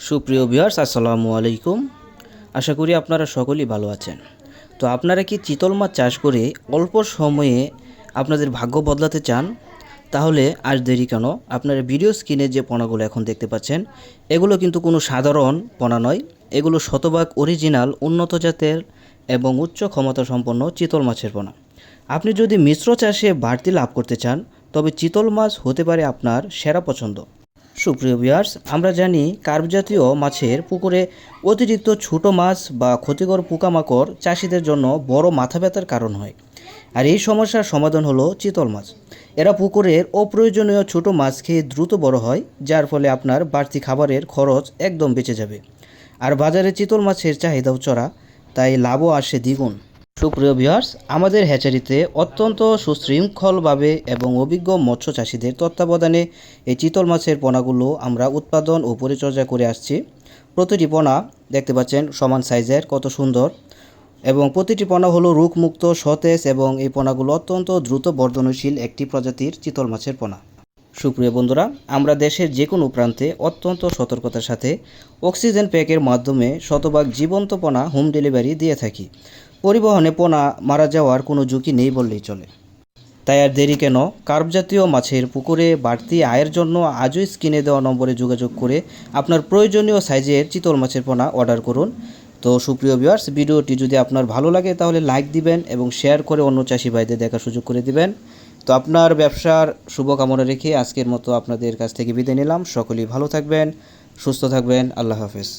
সুপ্রিয় ভিউয়ার্স, আসসালামু আলাইকুম। আশা করি আপনারা সকলেই ভালো আছেন। তো আপনারা কি চিতল মাছ চাষ করে অল্প সময়ে আপনাদের ভাগ্য বদলাতে চান? তাহলে আর দেরি কেন, আপনারা ভিডিও স্ক্রিনে যে পোনাগুলো এখন দেখতে পাচ্ছেন এগুলো কিন্তু কোনো সাধারণ পোনা নয়। এগুলো শতভাগ অরিজিনাল উন্নত জাতের এবং উচ্চ ক্ষমতা সম্পন্ন চিতল মাছের পোনা। আপনি যদি মিশ্র চাষে বাড়তি লাভ করতে চান তবে চিতল মাছ হতে পারে আপনার সেরা পছন্দ। সুপ্রিয় ভিউয়ার্স, আমরা জানি কার্প জাতীয় মাছের পুকুরে অতিরিক্ত ছোট মাছ বা ক্ষতিকর পোকামাকড় চাষিদের জন্য বড় মাথা ব্যথার কারণ হয়। আর এই সমস্যার সমাধান হলো চিতল মাছ। এরা পুকুরের অপ্রয়োজনীয় ছোট মাছ খেয়ে দ্রুত বড় হয়, যার ফলে আপনার বাড়তি খাবারের খরচ একদম বেঁচে যাবে। আর বাজারে চিতল মাছের চাহিদাও চড়া, তাই লাভও আসে দ্বিগুণ। সুপ্রিয় ভিউয়ার্স, আমাদের হ্যাচারিতে অত্যন্ত সুশৃঙ্খলভাবে এবং অভিজ্ঞ মৎস্য চাষিদের তত্ত্বাবধানে এই চিতল মাছের পোনাগুলো আমরা উৎপাদন ও পরিচর্যা করে আসছি। প্রতিটি পোনা দেখতে পাচ্ছেন সমান সাইজের, কত সুন্দর, এবং প্রতিটি পোনা হলো রোগমুক্ত, সতেজ, এবং এই পোনাগুলো অত্যন্ত দ্রুত বর্ধনশীল একটি প্রজাতির চিতল মাছের পোনা। সুপ্রিয় বন্ধুরা, আমরা দেশের যে কোনো প্রান্তে অত্যন্ত সতর্কতার সাথে অক্সিজেন প্যাকের মাধ্যমে শতভাগ জীবন্ত পোনা হোম ডেলিভারি দিয়ে থাকি। পরিবহনে পোনা মারা যাওয়ার কোনো ঝুঁকি নেই বললেই চলে। তাই আর দেরি কেন, কার্প জাতীয় মাছের পুকুরে বাড়তি আয়ের জন্য আজই স্ক্রিনে দেওয়া নম্বরে যোগাযোগ করে আপনার প্রয়োজনীয় সাইজের চিতল মাছের পোনা অর্ডার করুন। তো সুপ্রিয় ভিউয়ার্স, ভিডিওটি যদি আপনার ভালো লাগে তাহলে লাইক দিবেন এবং শেয়ার করে অন্য চাষি ভাইদের দেখার সুযোগ করে দিবেন। তো আপনার ব্যবসার শুভকামনা রেখে আজকের মতো আপনাদের কাছ থেকে বিদায় নিলাম। সকলেই ভালো থাকবেন, সুস্থ থাকবেন। আল্লাহ হাফেজ।